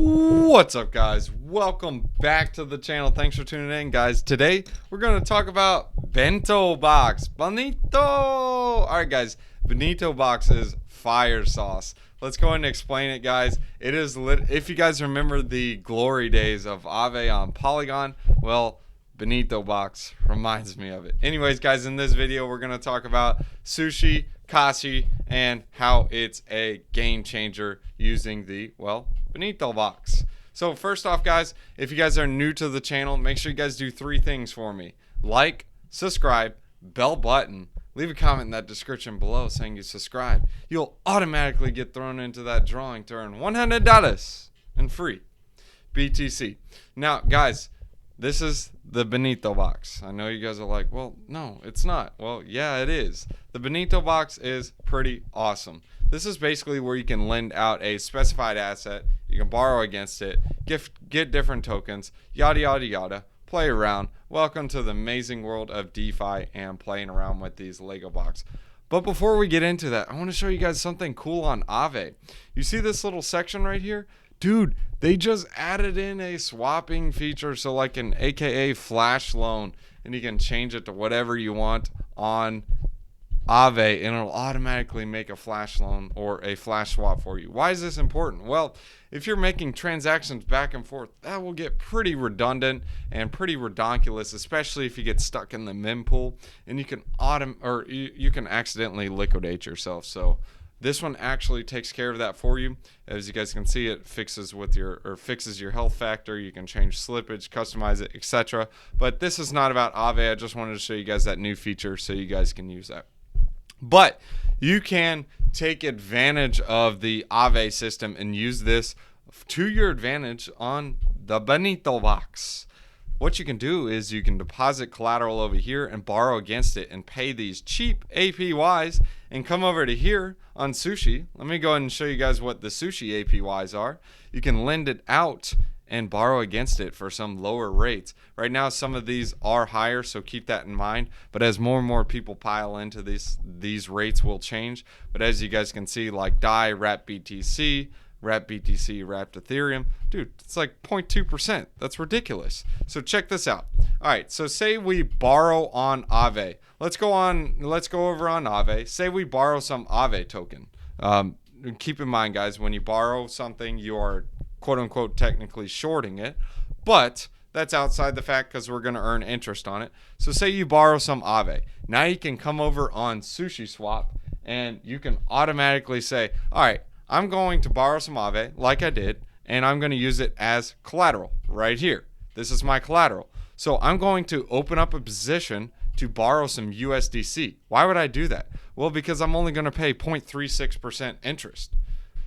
What's up, guys? Welcome back to the channel. Thanks for tuning in, guys. Today we're going to talk about Bento Box. Bonito. All right, guys. Bento Box is fire sauce. Let's go ahead and explain it, guys. It is lit. If you guys remember the glory days of Aave on Polygon, well, Bento Box reminds me of it. Anyways, guys, in this video we're going to talk about Sushi, Kashi, and how it's a game changer using the, well, Bento Box. So first off, guys, if you guys are new to the channel, make sure you guys do three things for me: like, subscribe, bell button, leave a comment in that description below saying you subscribe. You'll automatically get thrown into that drawing to earn $100 and free BTC. Now, guys, this is the Bento Box. I know you guys are like, well, no, it's not. Well, yeah, it is. The Bento Box is pretty awesome. This is basically where you can lend out a specified asset, you can borrow against it, get different tokens, yada, yada, yada, play around. Welcome to the amazing world of DeFi and playing around with these Lego blocks. But before we get into that, I want to show you guys something cool on Aave. You see this little section right here? Dude, they just added in a swapping feature, so like an AKA flash loan, and you can change it to whatever you want on Aave, and it'll automatically make a flash loan or a flash swap for you. Why is this important? Well, if you're making transactions back and forth, that will get pretty redundant and pretty redonkulous, especially if you get stuck in the mempool and you can you can accidentally liquidate yourself. So this one actually takes care of that for you. As you guys can see, it fixes your health factor. You can change slippage, customize it, etc. But this is not about Aave. I just wanted to show you guys that new feature so you guys can use that. But you can take advantage of the Aave system and use this to your advantage on the Bento Box. What you can do is you can deposit collateral over here and borrow against it and pay these cheap APYs and come over to here on Sushi. Let me go ahead and show you guys what the Sushi APYs are. You can lend it out and borrow against it for some lower rates. Right now, some of these are higher, so keep that in mind. But as more and more people pile into these rates will change. But as you guys can see, like DAI, wrapped BTC, wrapped Ethereum, dude, it's like 0.2%. That's ridiculous. So check this out. All right, so say we borrow on Aave. Let's go over on Aave. Say we borrow some Aave token. Keep in mind, guys, when you borrow something, you are quote unquote technically shorting it, but that's outside the fact because we're going to earn interest on it. So say you borrow some Aave. Now you can come over on Sushi Swap and you can automatically say, all right, I'm going to borrow some Aave like I did, and I'm going to use it as collateral right here. This is my collateral. So I'm going to open up a position to borrow some USDC. Why would I do that? Well, because I'm only going to pay 0.36% interest.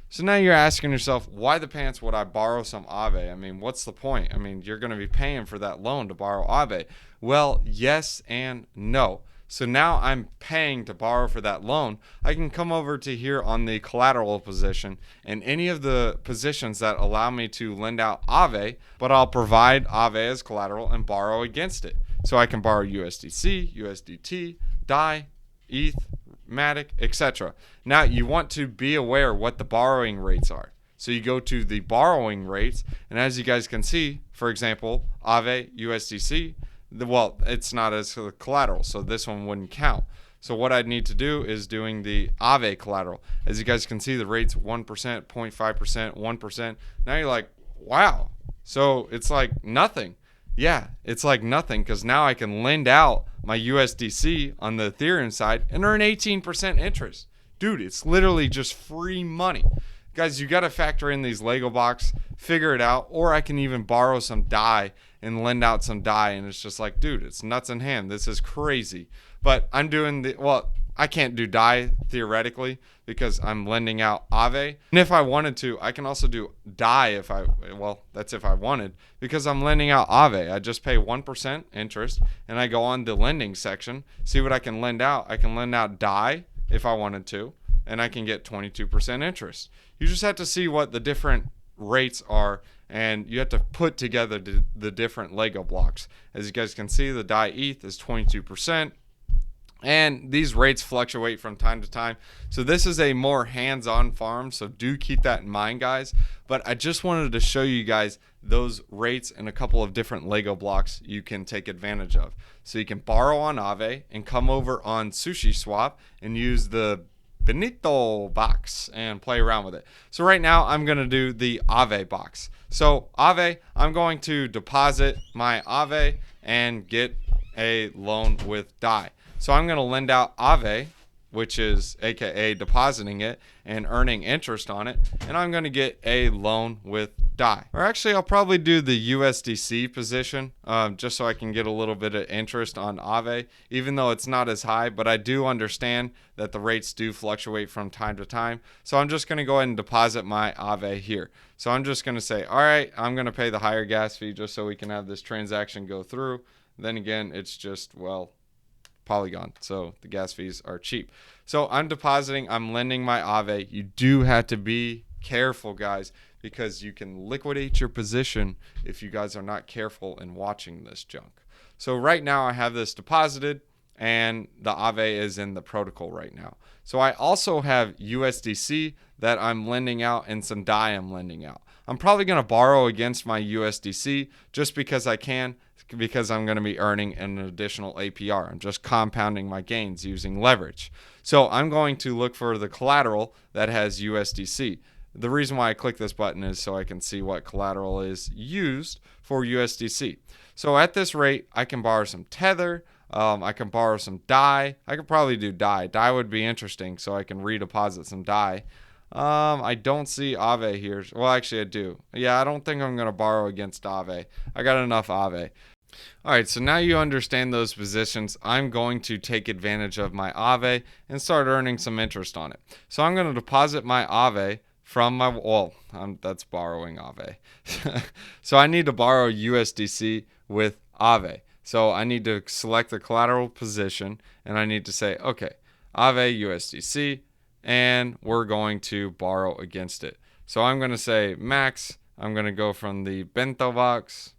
So now you're asking yourself, why the pants would I borrow some Aave? I mean, what's the point? I mean, you're going to be paying for that loan to borrow Aave. Well, yes and no. So now I'm paying to borrow for that loan. I can come over to here on the collateral position and any of the positions that allow me to lend out Aave, but I'll provide Aave as collateral and borrow against it. So I can borrow USDC, USDT, DAI, ETH, Matic, etc. Now you want to be aware what the borrowing rates are. So you go to the borrowing rates, and as you guys can see, for example, Aave USDC, well, it's not as collateral, so this one wouldn't count. So what I'd need to do is doing the Aave collateral. As you guys can see, the rate's 1%, 0.5%, 1%. Now you're like, wow. So it's like nothing. Yeah, it's like nothing because now I can lend out my USDC on the Ethereum side and earn 18% interest. Dude, it's literally just free money. Guys, you got to factor in these Lego blocks, figure it out, or I can even borrow some DAI and lend out some DAI, and it's just like, dude, it's nuts and ham. This is crazy. But I'm doing I can't do DAI theoretically because I'm lending out Aave. And if I wanted to, I can also do DAI that's if I wanted, because I'm lending out Aave. I just pay 1% interest and I go on the lending section, see what I can lend out. I can lend out DAI if I wanted to, and I can get 22% interest. You just have to see what the different rates are, and you have to put together the different Lego blocks. As you guys can see, the DAI ETH is 22%. And these rates fluctuate from time to time. So this is a more hands-on farm. So do keep that in mind, guys. But I just wanted to show you guys those rates and a couple of different Lego blocks you can take advantage of. So you can borrow on Aave and come over on Sushi Swap and use the Bento Box and play around with it. So right now I'm going to do the Aave box. So Aave, I'm going to deposit my Aave and get a loan with DAI. So I'm going to lend out Aave, which is aka depositing it and earning interest on it, and I'm going to get a loan with DAI. Or actually, I'll probably do the USDC position just so I can get a little bit of interest on Aave, even though it's not as high, but I do understand that the rates do fluctuate from time to time. So I'm just going to go ahead and deposit my Aave here. So I'm just going to say, all right, I'm going to pay the higher gas fee just so we can have this transaction go through. Then again, it's just, well, Polygon, so the gas fees are cheap. So I'm depositing, I'm lending my Aave. You do have to be careful, guys, because you can liquidate your position if you guys are not careful in watching this junk. So right now I have this deposited and the Aave is in the protocol right now. So I also have USDC that I'm lending out and some DAI I'm lending out. I'm probably going to borrow against my USDC just because I can, because I'm going to be earning an additional APR. I'm just compounding my gains using leverage. So I'm going to look for the collateral that has USDC. The reason why I click this button is so I can see what collateral is used for USDC. So at this rate, I can borrow some Tether. I can borrow some DAI. I could probably do DAI. DAI would be interesting, so I can redeposit some DAI. I don't see Aave here. Well, actually, I do. Yeah, I don't think I'm going to borrow against Aave. I got enough Aave. All right, so now you understand those positions. I'm going to take advantage of my Aave and start earning some interest on it. So I'm going to deposit my Aave from my, well, that's borrowing Aave. So I need to borrow USDC with Aave. So I need to select the collateral position and I need to say, okay, Aave USDC, and we're going to borrow against it. So I'm going to say max. I'm going to go from the Bento Box.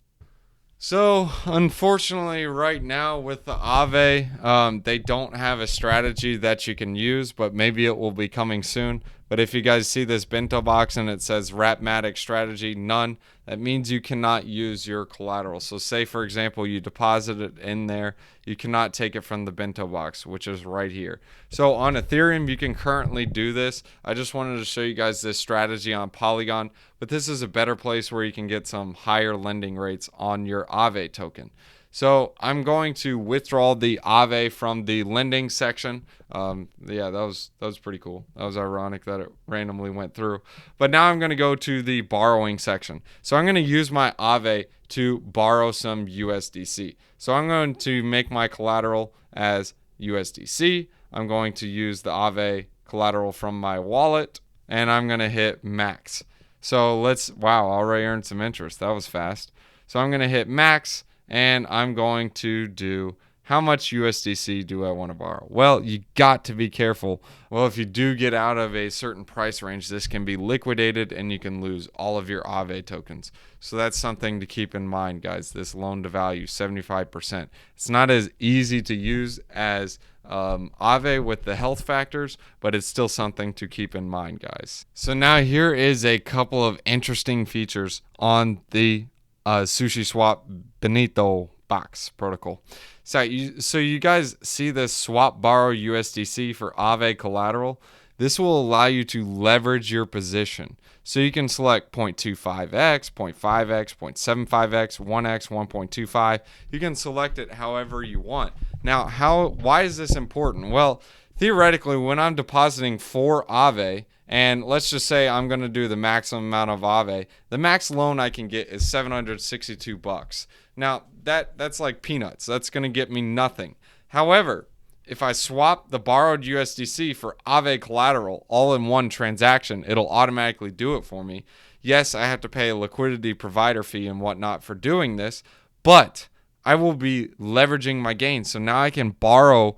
So unfortunately right now with the Aave, they don't have a strategy that you can use, but maybe it will be coming soon. But if you guys see this Bento Box and it says Wrapmatic strategy, none, that means you cannot use your collateral. So say, for example, you deposit it in there, you cannot take it from the Bento Box, which is right here. So on Ethereum, you can currently do this. I just wanted to show you guys this strategy on Polygon, but this is a better place where you can get some higher lending rates on your Aave token. So I'm going to withdraw the Aave from the lending section. Yeah, that was pretty cool. That was ironic that it randomly went through. But now I'm going to go to the borrowing section. So I'm going to use my Aave to borrow some USDC. So I'm going to make my collateral as USDC. I'm going to use the Aave collateral from my wallet, and I'm going to hit max. So wow, already earned some interest. That was fast. So I'm going to hit max. And I'm going to do, how much USDC do I want to borrow? Well, you got to be careful. Well, if you do get out of a certain price range, this can be liquidated and you can lose all of your Aave tokens. So that's something to keep in mind, guys. This loan to value, 75%. It's not as easy to use as Aave with the health factors, but it's still something to keep in mind, guys. So now here is a couple of interesting features on the Sushi Swap Bento Box protocol. So you guys see this swap borrow USDC for Aave collateral. This will allow you to leverage your position. So you can select 0.25x, 0.5x, 0.75x, 1x, 1.25. You can select it however you want. Now, why is this important? Well, theoretically, when I'm depositing for Aave, and let's just say I'm going to do the maximum amount of Aave, the max loan I can get is $762. Now, that's like peanuts. That's going to get me nothing. However, if I swap the borrowed USDC for Aave collateral all in one transaction, it'll automatically do it for me. Yes, I have to pay a liquidity provider fee and whatnot for doing this, but I will be leveraging my gains. So now I can borrow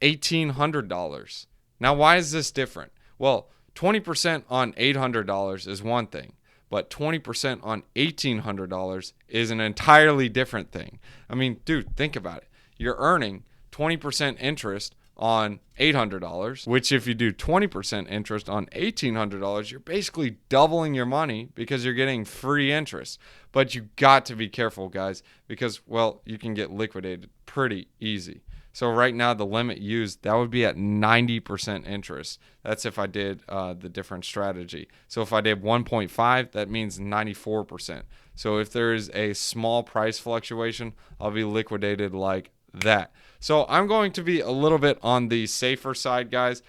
$1,800. Now, why is this different? Well, 20% on $800 is one thing, but 20% on $1,800 is an entirely different thing. I mean, dude, think about it. You're earning 20% interest on $800, which if you do 20% interest on $1,800, you're basically doubling your money because you're getting free interest. But you got to be careful, guys, because, well, you can get liquidated pretty easy. So right now, the limit used, that would be at 90% interest. That's if I did the different strategy. So if I did 1.5, that means 94%. So if there is a small price fluctuation, I'll be liquidated like that. So I'm going to be a little bit on the safer side, guys,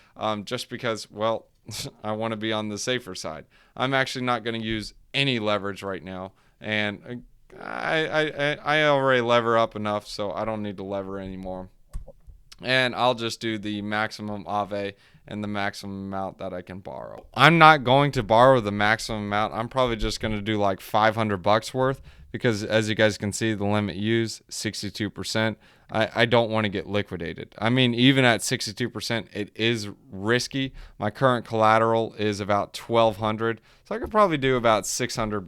just because, well, I want to be on the safer side. I'm actually not going to use any leverage right now, and I already lever up enough, so I don't need to lever anymore. And I'll just do the maximum Aave and the maximum amount that I can borrow. I'm not going to borrow the maximum amount. I'm probably just going to do like $500 worth, because as you guys can see, the limit used 62%. I don't want to get liquidated. I mean, even at 62%, it is risky. My current collateral is about $1,200, so I could probably do about $600.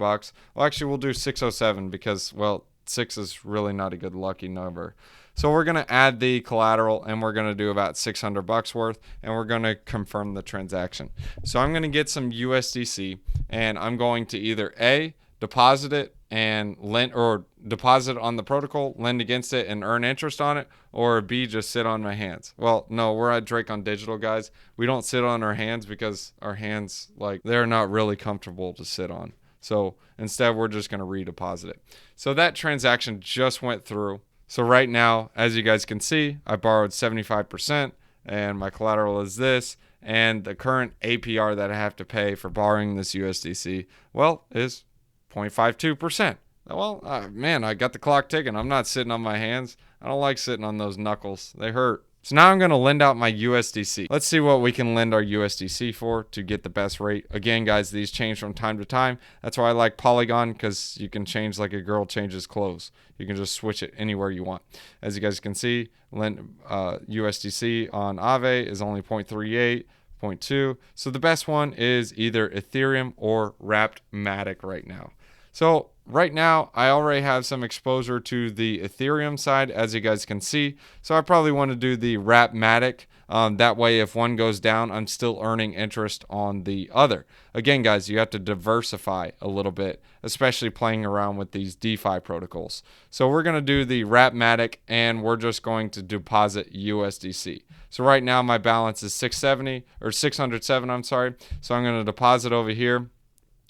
Well, actually, we'll do 607 because, well, 6 is really not a good lucky number. So we're going to add the collateral, and we're going to do about $600 worth, and we're going to confirm the transaction. So I'm going to get some USDC, and I'm going to either A, deposit it and lend, or deposit on the protocol, lend against it and earn interest on it, or B, just sit on my hands. Well, no, we're at Drakeondigital, guys. We don't sit on our hands because our hands, like, they're not really comfortable to sit on. So instead, we're just going to redeposit it. So that transaction just went through. So right now, as you guys can see, I borrowed 75%, and my collateral is this, and the current APR that I have to pay for borrowing this USDC, well, is 0.52%. Well, man, I got the clock ticking. I'm not sitting on my hands. I don't like sitting on those knuckles. They hurt. So now I'm going to lend out my USDC. Let's see what we can lend our USDC for to get the best rate. Again, guys, these change from time to time. That's why I like Polygon, because you can change like a girl changes clothes. You can just switch it anywhere you want. As you guys can see, USDC on Aave is only 0.38, 0.2. So the best one is either Ethereum or Matic right now. So right now, I already have some exposure to the Ethereum side, as you guys can see. So I probably want to do the Matic. That way, if one goes down, I'm still earning interest on the other. Again, guys, you have to diversify a little bit, especially playing around with these DeFi protocols. So we're going to do the Matic, and we're just going to deposit USDC. So right now, my balance is 607, I'm sorry. So I'm going to deposit over here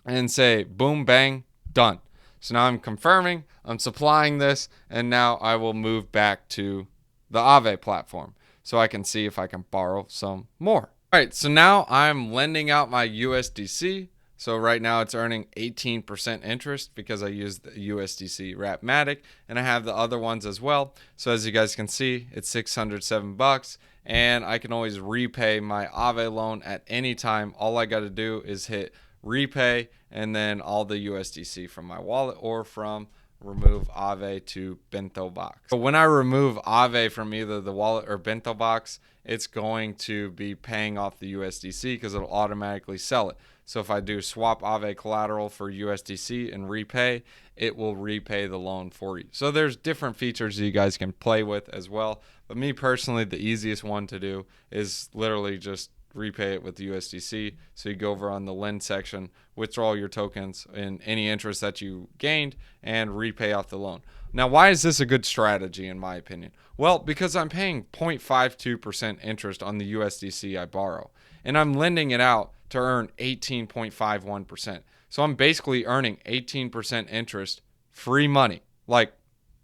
and say, boom, bang, done. So now I'm confirming, I'm supplying this, and now I will move back to the Aave platform so I can see if I can borrow some more. All right, so now I'm lending out my USDC. So right now it's earning 18% interest because I used the USDC Matic, and I have the other ones as well. So as you guys can see, it's $607, and I can always repay my Aave loan at any time. All I got to do is hit repay, and then all the USDC from my wallet, or from remove Aave to Bento Box. So when I remove Aave from either the wallet or Bento Box, it's going to be paying off the USDC because it'll automatically sell it. So if I do swap Aave collateral for USDC and repay, it will repay the loan for you. So there's different features you guys can play with as well. But me personally, the easiest one to do is literally just repay it with the USDC. So you go over on the lend section, withdraw your tokens and any interest that you gained, and repay off the loan. Now, why is this a good strategy in my opinion? Well, because I'm paying 0.52% interest on the USDC I borrow, and I'm lending it out to earn 18.51%. So I'm basically earning 18% interest, free money, like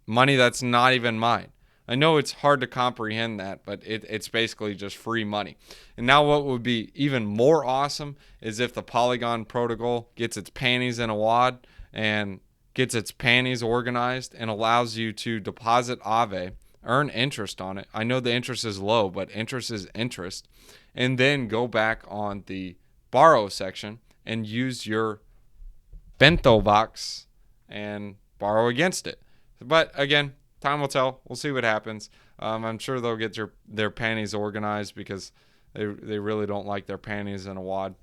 money that's not even mine. I know it's hard to comprehend that, but it's basically just free money. And now what would be even more awesome is if the Polygon protocol gets its panties in a wad and gets its panties organized and allows you to deposit Aave, earn interest on it. I know the interest is low, but interest is interest. And then go back on the borrow section and use your Bento Box and borrow against it. But again, time will tell. We'll see what happens. I'm sure they'll get their panties organized because they really don't like their panties in a wad.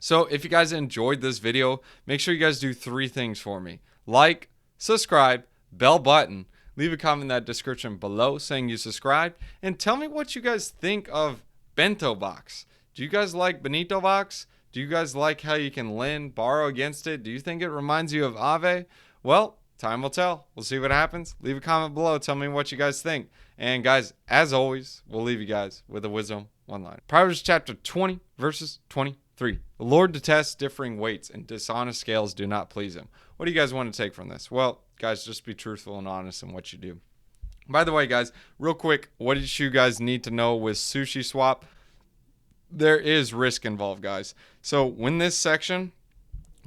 So if you guys enjoyed this video, make sure you guys do 3 things for me. Like, subscribe, bell button. Leave a comment in that description below saying you subscribed, and tell me what you guys think of Bento Box. Do you guys like Bento Box? Do you guys like how you can lend, borrow against it? Do you think it reminds you of Aave? Well, time will tell. We'll see what happens. Leave a comment below. Tell me what you guys think. And guys, as always, we'll leave you guys with a wisdom one-line. Proverbs chapter 20, verses 23. The Lord detests differing weights, and dishonest scales do not please him. What do you guys want to take from this? Well, guys, just be truthful and honest in what you do. By the way, guys, real quick, what did you guys need to know with Sushi Swap? There is risk involved, guys. So when this section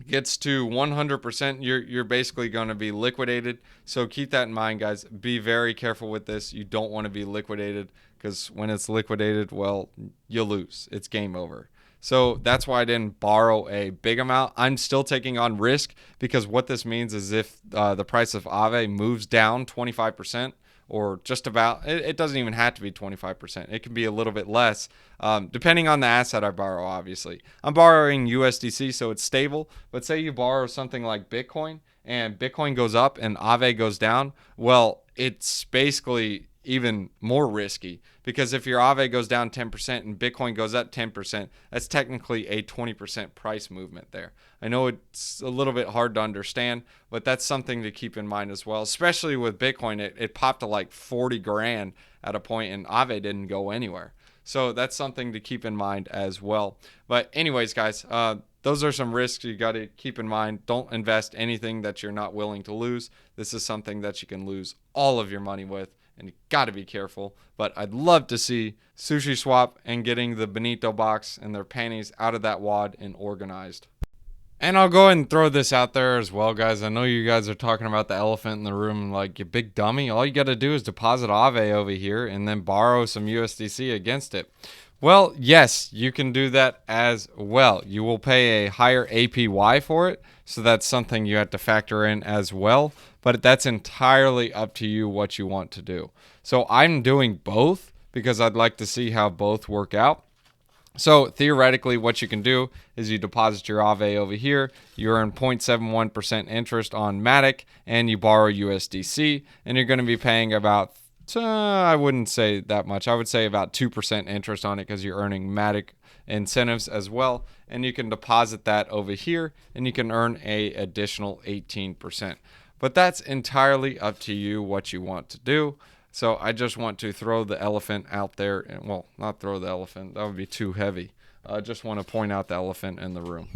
gets to 100%, you're basically going to be liquidated. So keep that in mind, guys. Be very careful with this. You don't want to be liquidated, because when it's liquidated, well, you lose. It's game over. So that's why I didn't borrow a big amount. I'm still taking on risk, because what this means is if the price of Aave moves down 25%, or just about, it doesn't even have to be 25%. It can be a little bit less, depending on the asset I borrow, obviously. I'm borrowing USDC, so it's stable. But say you borrow something like Bitcoin, and Bitcoin goes up and Aave goes down. Well, it's basically even more risky, because if your Aave goes down 10% and Bitcoin goes up 10%, that's technically a 20% price movement there. I know it's a little bit hard to understand, but that's something to keep in mind as well, especially with Bitcoin. It popped to like 40 grand at a point, and Aave didn't go anywhere. So that's something to keep in mind as well. But anyways, guys, those are some risks you got to keep in mind. Don't invest anything that you're not willing to lose. This is something that you can lose all of your money with, and you got to be careful. But I'd love to see Sushi Swap and getting the Bento Box and their panties out of that wad and organized. And I'll go ahead and throw this out there as well, guys. I know you guys are talking about the elephant in the room, like, you big dummy. All you got to do is deposit Aave over here and then borrow some USDC against it. Well, yes, you can do that as well. You will pay a higher APY for it, so that's something you have to factor in as well. But that's entirely up to you what you want to do. So I'm doing both because I'd like to see how both work out. So theoretically, what you can do is you deposit your Aave over here, you earn 0.71% interest on Matic, and you borrow USDC, and you're going to be paying about, I wouldn't say that much. I would say about 2% interest on it, because you're earning Matic incentives as well. And you can deposit that over here, and you can earn a additional 18%. But that's entirely up to you what you want to do. So I just want to throw the elephant out there. And, well, not throw the elephant. That would be too heavy. I just want to point out the elephant in the room.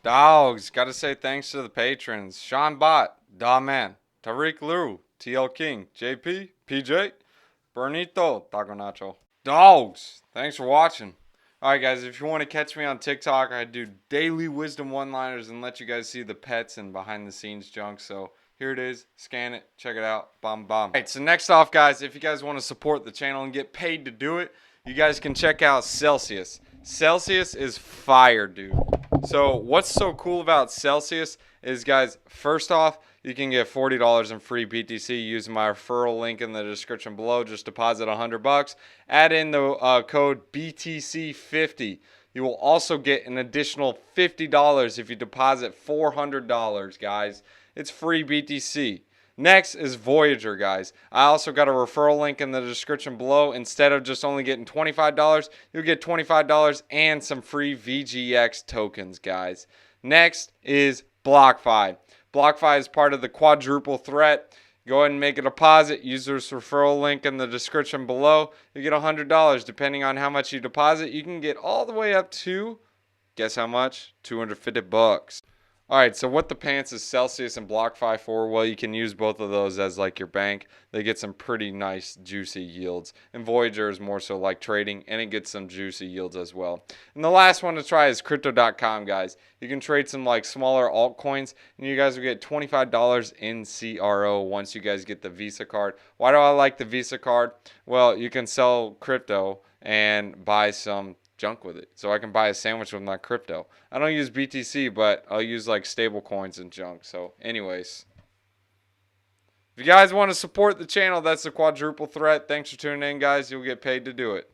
Dogs, got to say thanks to the patrons. Sean Bott, Da Man, Tariq Liu, TL King, JP, PJ, Bernito, Taco Nacho. Dogs, thanks for watching. Alright, guys, if you want to catch me on TikTok, I do daily wisdom one-liners and let you guys see the pets and behind-the-scenes junk. So here it is. Scan it. Check it out. Bomb. Alright, so next off, guys, if you guys want to support the channel and get paid to do it, you guys can check out Celsius. Celsius is fire, dude. So what's so cool about Celsius is, guys, first off, you can get $40 in free BTC using my referral link in the description below. Just deposit $100. Add in the code BTC50. You will also get an additional $50 if you deposit $400, guys. It's free BTC. Next is Voyager, guys. I also got a referral link in the description below. Instead of just only getting $25, you'll get $25 and some free VGX tokens, guys. Next is BlockFi. BlockFi is part of the quadruple threat. Go ahead and make a deposit. Use this referral link in the description below. You get $100. Depending on how much you deposit, you can get all the way up to, guess how much? $250. Alright, so what the pants is Celsius and BlockFi for? Well, you can use both of those as like your bank. They get some pretty nice juicy yields. And Voyager is more so like trading, and it gets some juicy yields as well. And the last one to try is Crypto.com, guys. You can trade some like smaller altcoins, and you guys will get $25 in CRO once you guys get the Visa card. Why do I like the Visa card? Well, you can sell crypto and buy some junk with it. So I can buy a sandwich with my crypto. I don't use BTC, but I'll use like stable coins and junk. So anyways, if you guys want to support the channel, that's the quadruple threat. Thanks for tuning in, guys. You'll get paid to do it.